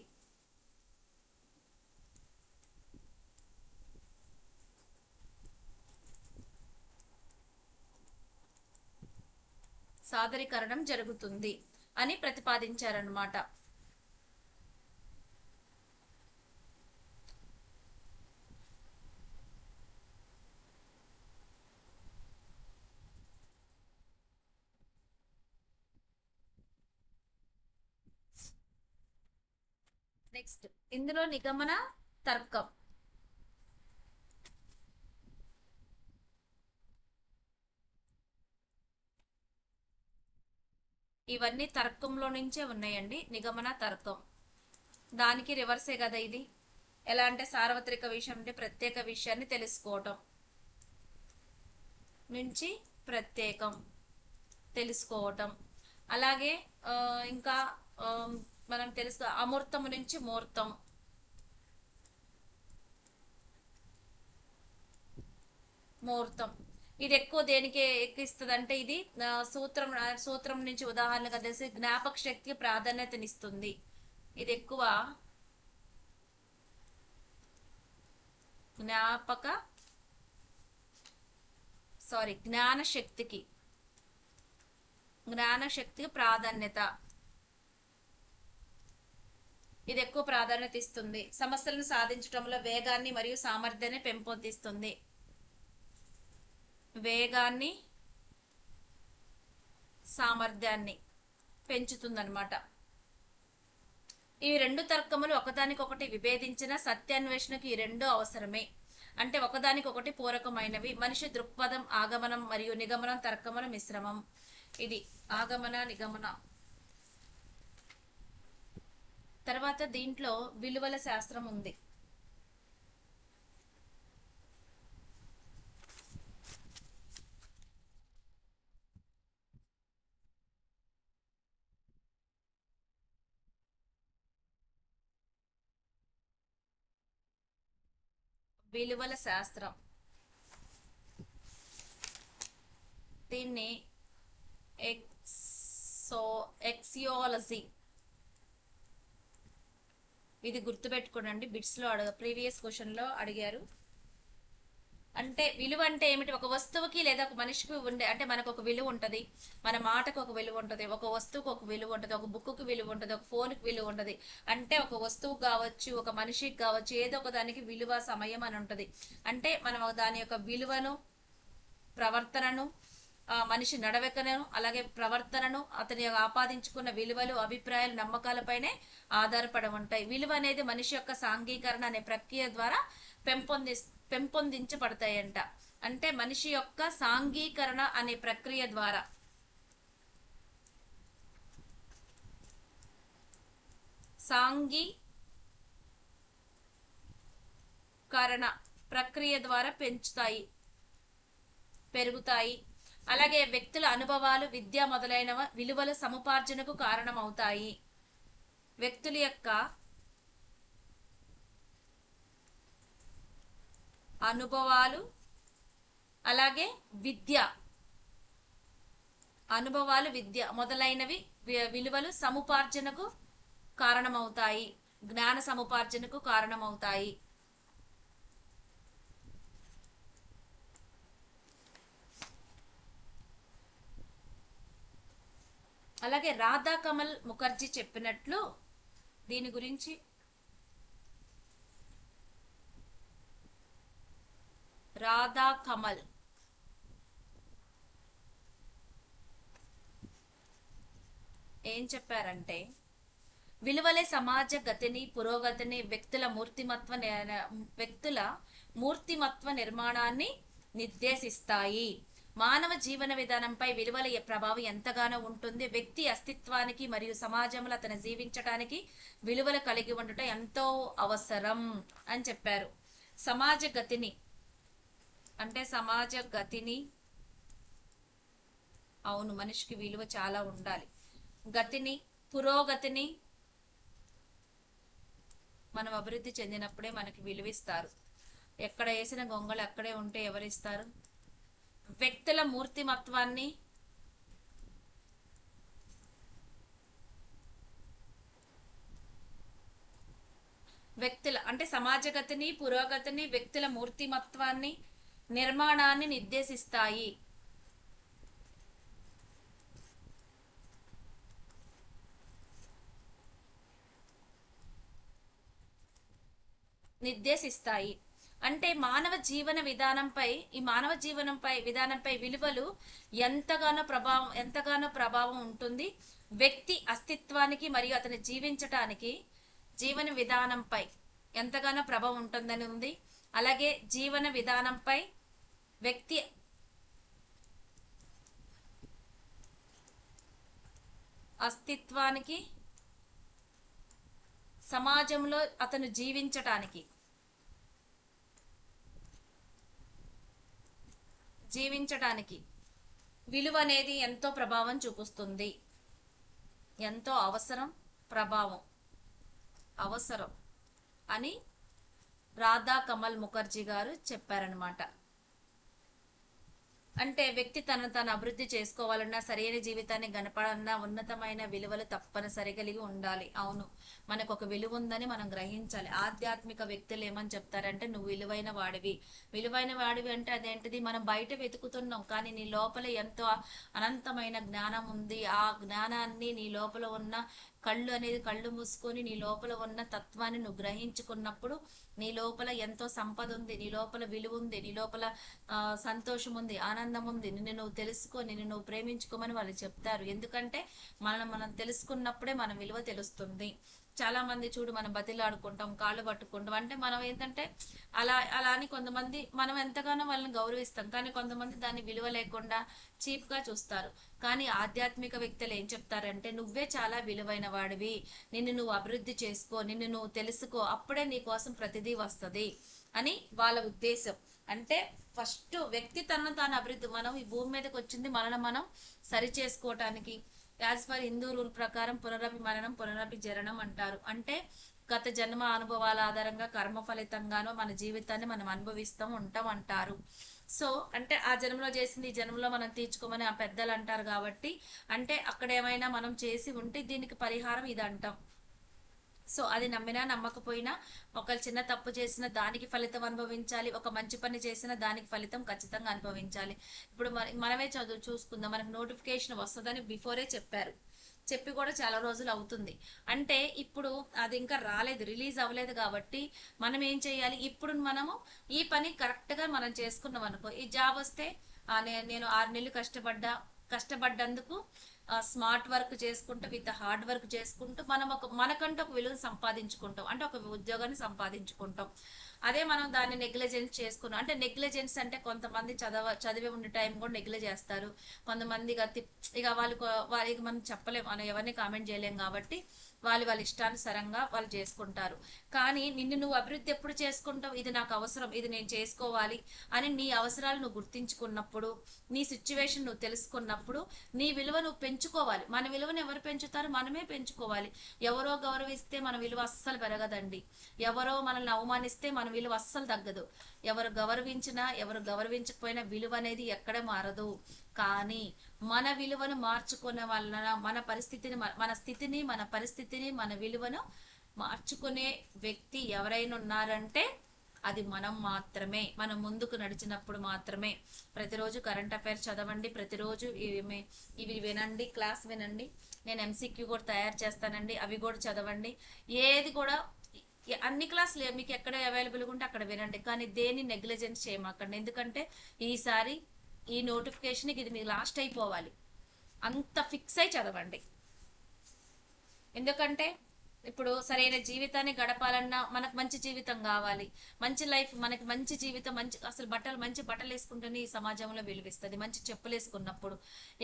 సాదరీకరణం జరుగుతుంది అని ప్రతిపాదించారన్నమాట. నెక్స్ట్ ఇందులో నిగమన తర్కం. ఇవన్నీ తర్కంలో నుంచే ఉన్నాయండి. నిగమన తర్కం దానికి రివర్సే కదా ఇది. ఎలా అంటే సార్వత్రిక విషయం అంటే ప్రత్యేక విషయాన్ని తెలుసుకోవటం నుంచి ప్రత్యేకం తెలుసుకోవటం. అలాగే ఇంకా మనం తెలుసు అమూర్తం నుంచి మూర్తం. ఇది ఎక్కువ దేనికి ఎక్కిస్తుంది అంటే ఇది సూత్రం నుంచి ఉదాహరణగా తెలిసి జ్ఞాపక శక్తికి ప్రాధాన్యతనిస్తుంది. ఇది ఎక్కువ జ్ఞాన శక్తికి ప్రాధాన్యత. ఇది ఎక్కువ ప్రాధాన్యత ఇస్తుంది. సమస్యలను సాధించడంలో వేగాన్ని మరియు సామర్థ్యాన్ని పెంపొందిస్తుంది. వేగాన్ని సామర్థ్యాన్ని పెంచుతుందన్నమాట. ఈ రెండు తర్కములు ఒకదానికొకటి విభేదించిన సత్యాన్వేషణకు ఈ రెండు అవసరమే. అంటే ఒకదానికొకటి పూరకమైనవి. మనిషి దృక్పథం ఆగమనం మరియు నిగమనం తర్కముల మిశ్రమం. ఇది ఆగమన నిగమన. తర్వాత దీంట్లో విలువల శాస్త్రం ఉంది. విలువల శాస్త్రం దీన్ని ఎక్సియాలజీ. ఇది గుర్తుపెట్టుకోండి, బిట్స్ లో ప్రీవియస్ క్వశ్చన్ లో అడిగారు. అంటే విలువ అంటే ఏమిటి? ఒక వస్తువుకి లేదా ఒక మనిషికి ఉండే, అంటే మనకు ఒక విలువ ఉంటది, మన మాటకు ఒక విలువ ఉంటది, ఒక వస్తువుకు ఒక విలువ ఉంటది, ఒక బుక్కు విలువ ఉంటది, ఒక ఫోన్కి విలువ ఉంటది. అంటే ఒక వస్తువు కావచ్చు, ఒక మనిషికి కావచ్చు, ఏదో ఒక దానికి విలువ సమయం అని ఉంటది. అంటే మనం దాని యొక్క విలువను, ప్రవర్తనను, మనిషి నడవకను, అలాగే ప్రవర్తనను, అతని ఆపాదించుకున్న విలువలు, అభిప్రాయాలు, నమ్మకాలపైనే ఆధారపడి ఉంటాయి. విలువ అనేది మనిషి యొక్క సాంఘీకరణ అనే ప్రక్రియ ద్వారా పెంపొందించబడతాయంట. అంటే మనిషి యొక్క సాంఘీకరణ అనే ప్రక్రియ ద్వారా పెరుగుతాయి. అలాగే వ్యక్తుల అనుభవాలు, విద్య మొదలైన విలువల సముపార్జనకు కారణమవుతాయి. వ్యక్తుల యొక్క అనుభవాలు, అలాగే విద్య మొదలైనవి విలువలు సముపార్జనకు కారణమవుతాయి, జ్ఞాన సముపార్జనకు కారణమవుతాయి. అలాగే రాధా కమల్ ముఖర్జీ చెప్పినట్లు దీని గురించి రాధా కమల్ ఏం చెప్పారంటే, విలువలే సమాజ గతిని, పురోగతిని, వ్యక్తుల మూర్తిమత్వ నిర్మాణాన్ని నిర్దేశిస్తాయి. మానవ జీవన విధానంపై విలువల ప్రభావం ఎంతగానో ఉంటుంది. వ్యక్తి అస్తిత్వానికి మరియు సమాజంలో అతను జీవించడానికి విలువలు కలిగి ఉండటం ఎంతో అవసరం అని చెప్పారు. సమాజ గతిని అవును, మనిషికి విలువ చాలా ఉండాలి. గతిని, పురోగతిని, మనం అభివృద్ధి చెందినప్పుడే మనకి విలువిస్తారు. ఎక్కడ వేసిన గొంగళి అక్కడే ఉంటే ఎవరిస్తారు? వ్యక్తుల మూర్తిమత్వాన్ని, అంటే సమాజగతిని, పురోగతిని, వ్యక్తుల మూర్తిమత్వాన్ని, నిర్మాణాన్ని నిర్దేశిస్తాయి. అంటే మానవ జీవన విధానంపై విలువలు ఎంతగానో ప్రభావం ఉంటుంది. వ్యక్తి అస్తిత్వానికి మరియు అతని జీవన విధానంపై ఎంతగానో ప్రభావం ఉంటుందని ఉంది. అలాగే జీవన విధానంపై వ్యక్తి అస్తిత్వానికి, సమాజంలో అతను జీవించటానికి విలువ అనేది ఎంతో ప్రభావం చూపిస్తుంది. ఎంతో అవసరం అని రాధా కమల్ ముఖర్జీ గారు చెప్పారనమాట. అంటే వ్యక్తి తను అభివృద్ధి చేసుకోవాలన్నా, సరైన జీవితాన్ని గడపాలన్నా ఉన్నతమైన విలువలు తప్పనిసరి కలిగి ఉండాలి. అవును, మనకు ఒక విలువ ఉందని మనం గ్రహించాలి. ఆధ్యాత్మిక వ్యక్తులు ఏమని చెప్తారంటే, నువ్వు విలువైన వాడివి అంటే అదేంటిది? మనం బయట వెతుకుతున్నాం, కానీ నీ లోపల ఎంతో అనంతమైన జ్ఞానం ఉంది. ఆ జ్ఞానాన్ని నీ లోపల ఉన్న కళ్ళు మూసుకొని నీ లోపల ఉన్న తత్వాన్ని నువ్వు గ్రహించుకున్నప్పుడు నీ లోపల ఎంతో సంపద ఉంది, నీ లోపల విలువ ఉంది, నీ లోపల సంతోషం ఉంది, ఆనందం ఉంది. నిన్ను నువ్వు తెలుసుకో, నిన్ను నువ్వు ప్రేమించుకోమని వాళ్ళు చెప్తారు. ఎందుకంటే మనం తెలుసుకున్నప్పుడే మన విలువ తెలుస్తుంది. చాలా మంది చూడు, మనం బతిలాడుకుంటాం, కాళ్ళు పట్టుకుంటాం, అంటే మనం ఏంటంటే అలా అని కొంతమంది మనం ఎంతగానో వాళ్ళని గౌరవిస్తాం, కానీ కొంతమంది దాన్ని విలువ లేకుండా చీప్ గా చూస్తారు. కానీ ఆధ్యాత్మిక వ్యక్తులు ఏం చెప్తారంటే నువ్వే చాలా విలువైన వాడివి, నిన్ను నువ్వు అభివృద్ధి చేసుకో, నిన్ను నువ్వు తెలుసుకో, అప్పుడే నీ కోసం ప్రతిదీ వస్తుంది అని వాళ్ళ ఉద్దేశం. అంటే ఫస్ట్ వ్యక్తి తనను తాను అభివృద్ధి, మనం ఈ భూమి మీదకి వచ్చింది మనల్ని మనం సరి చేసుకోవటానికి. యాజ్ పర్ హిందూ రూల్ ప్రకారం పునరపి మరణం పునరపి జరణం అంటారు. అంటే గత జన్మ అనుభవాల ఆధారంగా కర్మ ఫలితంగానో మన జీవితాన్ని మనం అనుభవిస్తూ ఉంటాం అంటారు. సో అంటే ఆ జన్మలో చేసింది ఈ జన్మలో మనం తీర్చుకోమని ఆ పెద్దలు అంటారు. కాబట్టి అంటే అక్కడ ఏమైనా మనం చేసి ఉంటే దీనికి పరిహారం ఇది అంటాం. సో అది నమ్మినా నమ్మకపోయినా ఒకళ్ళు చిన్న తప్పు చేసిన దానికి ఫలితం అనుభవించాలి, ఒక మంచి పని చేసిన దానికి ఫలితం ఖచ్చితంగా అనుభవించాలి. ఇప్పుడు మనమే చూసుకుందాం, మనకు నోటిఫికేషన్ వస్తుందని బిఫోరే చెప్పారు, చెప్పి కూడా చాలా రోజులు అవుతుంది. అంటే ఇప్పుడు అది ఇంకా రాలేదు, రిలీజ్ అవ్వలేదు. కాబట్టి మనం ఏం చేయాలి, ఇప్పుడు మనము ఈ పని కరెక్ట్ గా మనం చేసుకున్నాం అనుకో, ఈ జాబ్ వస్తే నేను 6 నెలలు కష్టపడ్డందుకు స్మార్ట్ వర్క్ చేసుకుంటూ విత్ హార్డ్ వర్క్ చేసుకుంటూ మనం మనకంటూ ఒక విలువను సంపాదించుకుంటాం, అంటే ఒక ఉద్యోగాన్ని సంపాదించుకుంటాం. అదే మనం దాన్ని నెగ్లిజెన్స్ చేసుకున్నాం, అంటే నెగ్లిజెన్స్ అంటే కొంతమంది చదివే ఉండే టైం కూడా నెగ్లెక్ట్ చేస్తారు. కొంతమంది ఇక వాళ్ళకి మనం చెప్పలేం, మనం ఎవరిని కామెంట్ చేయలేం. కాబట్టి వాళ్ళ ఇష్టానుసారంగా వాళ్ళు చేసుకుంటారు. కానీ నిన్ను నువ్వు అభివృద్ధి ఎప్పుడు చేసుకుంటావు, ఇది నాకు అవసరం, ఇది నేను చేసుకోవాలి అని నీ అవసరాలు నువ్వు గుర్తించుకున్నప్పుడు, నీ సిచ్యువేషన్ నువ్వు తెలుసుకున్నప్పుడు నీ విలువ నువ్వు పెంచుకోవాలి. మన విలువను ఎవరు పెంచుతారు, మనమే పెంచుకోవాలి. ఎవరో గౌరవిస్తే మన విలువ అస్సలు పెరగదండి. ఎవరో మనల్ని అవమానిస్తే మన విలువ అస్సలు తగ్గదు. ఎవరు గౌరవించినా ఎవరు గౌరవించకపోయినా విలువ అనేది ఎక్కడ మారదు. కానీ మన విలువను మార్చుకునే వలన మన స్థితిని మన పరిస్థితిని మన విలువను మార్చుకునే వ్యక్తి ఎవరైనా ఉన్నారంటే అది మనం మాత్రమే. మనం ముందుకు నడిచినప్పుడు మాత్రమే. ప్రతిరోజు కరెంట్ అఫైర్స్ చదవండి, ప్రతిరోజు ఇవి వినండి, క్లాస్ వినండి. నేను ఎంసీక్యూ కూడా తయారు చేస్తానండి, అవి కూడా చదవండి. ఏది కూడా అన్ని క్లాసులు మీకు ఎక్కడ అవైలబుల్గా ఉంటే అక్కడ వినండి, కానీ దేన్ని నెగ్లిజెన్స్ చేయమాకండి. ఎందుకంటే ఈసారి ఈ నోటిఫికేషన్కి ఇది మీకు లాస్ట్ అయిపోవాలి, అంత ఫిక్స్ అయి చదవండి. ఎందుకంటే ఇప్పుడు సరైన జీవితాన్ని గడపాలన్నా మనకు మంచి జీవితం కావాలి, మంచి లైఫ్, మనకి మంచి జీవితం, అసలు మంచి బట్టలు వేసుకుంటేనే ఈ సమాజంలో విలువిస్తుంది. మంచి చెప్పులు వేసుకున్నప్పుడు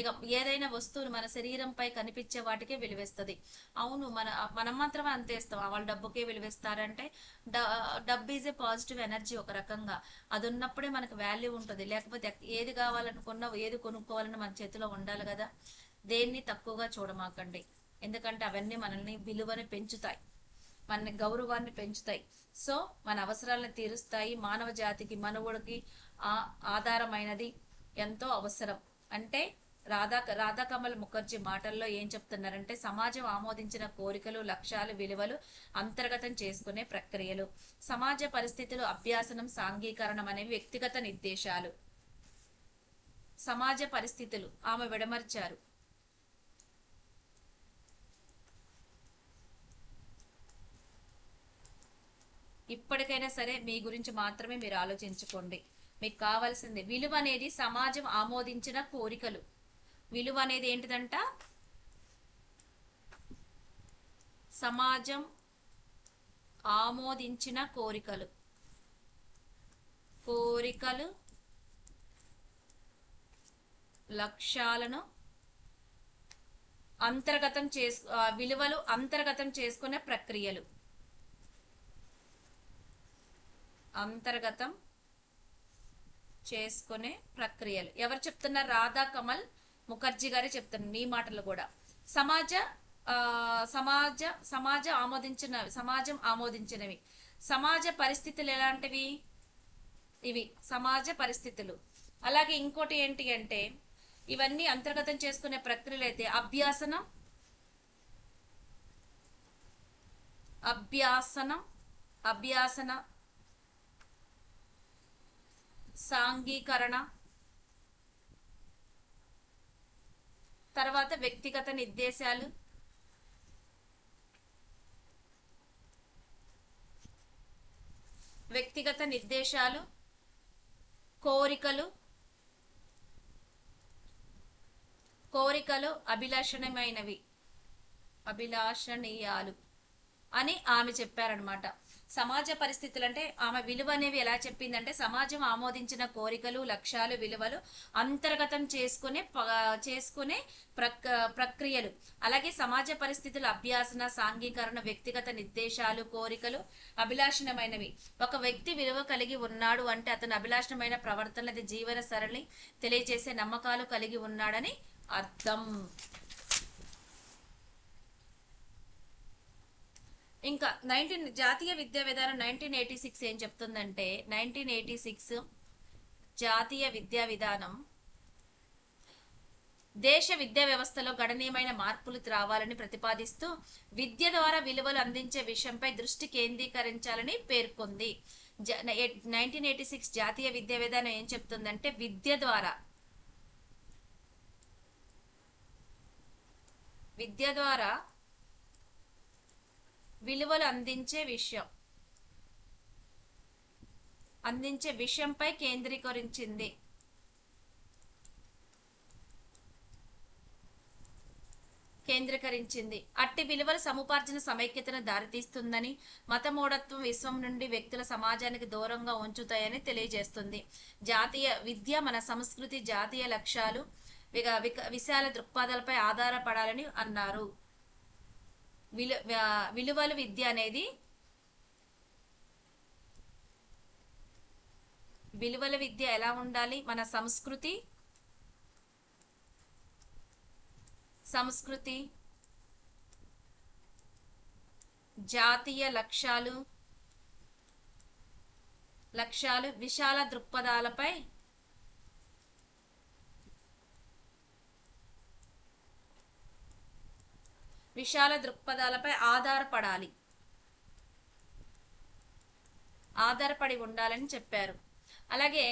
ఇక ఏదైనా వస్తువులు మన శరీరంపై కనిపించే వాటికే విలువిస్తుంది. అవును, మనం మాత్రమే అంతేస్తాం, వాళ్ళ డబ్బుకే విలువిస్తారంటే డబ్బు ఈజ్ ఏ పాజిటివ్ ఎనర్జీ. ఒక రకంగా అది ఉన్నప్పుడే మనకు వాల్యూ ఉంటుంది. లేకపోతే ఏది కావాలనుకున్నా ఏది కొనుక్కోవాలన్నా మన చేతిలో ఉండాలి కదా. దేన్ని తక్కువగా చూడమాకండి, ఎందుకంటే అవన్నీ మనల్ని విలువని పెంచుతాయి, మన గౌరవాన్ని పెంచుతాయి. సో మన అవసరాలను తీరుస్తాయి. మానవ జాతికి మనువుడికి ఆధారమైనది ఎంతో అవసరం. అంటే రాధాకమల్ ముఖర్జీ మాటల్లో ఏం చెప్తున్నారంటే సమాజం ఆమోదించిన కోరికలు, లక్ష్యాలు, విలువలు అంతర్గతం చేసుకునే ప్రక్రియలు. సమాజ పరిస్థితులు, అభ్యాసనం, సాంఘీకరణం అనేవి వ్యక్తిగత నిర్దేశాలు. సమాజ పరిస్థితులు ఆమె విడమర్చారు. ఇప్పటికైనా సరే మీ గురించి మాత్రమే మీరు ఆలోచించుకోండి. మీకు కావాల్సింది విలువ అనేది సమాజం ఆమోదించిన కోరికలు. విలువ అనేది ఏంటిదంట, సమాజం ఆమోదించిన కోరికలు లక్ష్యాలను విలువలు అంతర్గతం చేసుకునే ప్రక్రియలు. ఎవరు చెప్తున్నారు? రాధా కమల్ ముఖర్జీ గారే చెప్తున్నారు. నీ మాటలు కూడా సమాజం ఆమోదించినవి. సమాజ పరిస్థితులు ఎలాంటివి? ఇవి సమాజ పరిస్థితులు. అలాగే ఇంకోటి ఏంటి అంటే ఇవన్నీ అంతర్గతం చేసుకునే ప్రక్రియలు అయితే అభ్యాసన, సాంఘీకరణ, తర్వాత వ్యక్తిగత నిర్దేశాలు, వ్యక్తిగత నిర్దేశాలు, కోరికలు కోరికలు అభిలాషణీయాలు అని ఆమె చెప్పారనమాట. సమాజ పరిస్థితులు అంటే ఆమె విలువ అనేవి ఎలా చెప్పిందంటే, సమాజం ఆమోదించిన కోరికలు, లక్ష్యాలు, విలువలు అంతర్గతం చేసుకునే ప్రక్రియలు, అలాగే సమాజ పరిస్థితుల అభ్యాసన, సాంఘీకరణ, వ్యక్తిగత నిర్దేశాలు, కోరికలు అభిలాషణమైనవి. ఒక వ్యక్తి విలువ కలిగి ఉన్నాడు అంటే అతను అభిలాషణమైన ప్రవర్తన, జీవన సరళి తెలియజేసే నమ్మకాలు కలిగి ఉన్నాడని అర్థం. ఇంకా జాతీయ విద్యా విధానం 1986 ఏం చెప్తుందంటే, 1986 జాతీయ విద్యా విధానం దేశ విద్యా వ్యవస్థలో గణనీయమైన మార్పులు రావాలని ప్రతిపాదిస్తూ విద్య ద్వారా విలువలు అందించే విషయంపై దృష్టి కేంద్రీకరించాలని పేర్కొంది. 1986 జాతీయ విద్యా విధానం ఏం చెప్తుందంటే, విద్య ద్వారా విలువలు అందించే విషయంపై కేంద్రీకరించింది. అట్టి విలువల సముపార్జన సమైక్యతను దారితీస్తుందని, మతమూఢత్వం విశ్వం నుండి వ్యక్తుల సమాజానికి దూరంగా ఉంచుతాయని తెలియజేస్తుంది. జాతీయ విద్య మన సంస్కృతి, జాతీయ లక్ష్యాలు, విశాల దృక్పథాలపై ఆధారపడాలని అన్నారు. విలువలు విద్య అనేది విలువల విద్య ఎలా ఉండాలి? మన సంస్కృతి, జాతీయ లక్ష్యాలు, విశాల దృక్పథాలపై ఆధారపడి ఉండాలని చెప్పారు. అలాగే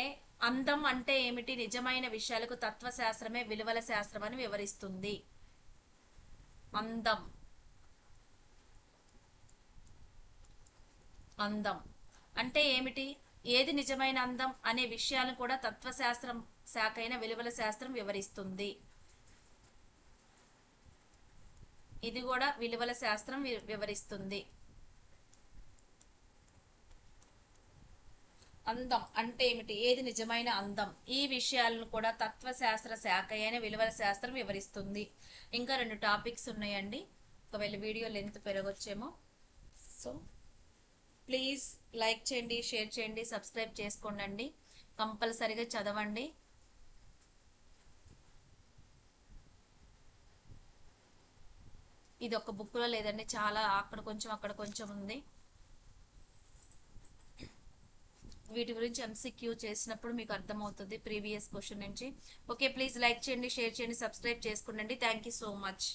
అందం అంటే ఏమిటి? నిజమైన విషయాలకు తత్వశాస్త్రమే విలువల శాస్త్రం అని వివరిస్తుంది. అందం అంటే ఏమిటి? ఏది నిజమైన అందం అనే విషయాలను కూడా తత్వశాస్త్రం శాఖ అయిన విలువల శాస్త్రం వివరిస్తుంది. ఇది కూడా విలువల శాస్త్రం వివరిస్తుంది. అందం అంటే ఏమిటి? ఏది నిజమైన అందం? ఈ విషయాలను కూడా తత్వశాస్త్ర శాఖ అయిన విలువల శాస్త్రం వివరిస్తుంది. ఇంకా 2 టాపిక్స్ ఉన్నాయండి, ఒకవేళ వీడియో లెంత్ పెరగొచ్చేమో. సో ప్లీజ్ లైక్ చేయండి, షేర్ చేయండి, సబ్స్క్రైబ్ చేసుకోండి. కంపల్సరీగా చదవండి. ఇది ఒక బుక్లో లేదండి, చాలా అక్కడ కొంచెం ఉంది. వీటి గురించి MCQ చేసినప్పుడు మీకు అర్థమవుతుంది ప్రీవియస్ క్వశ్చన్ నుంచి. ఓకే, ప్లీజ్ లైక్ చేయండి, షేర్ చేయండి, సబ్స్క్రైబ్ చేసుకోండి. Thank you so much.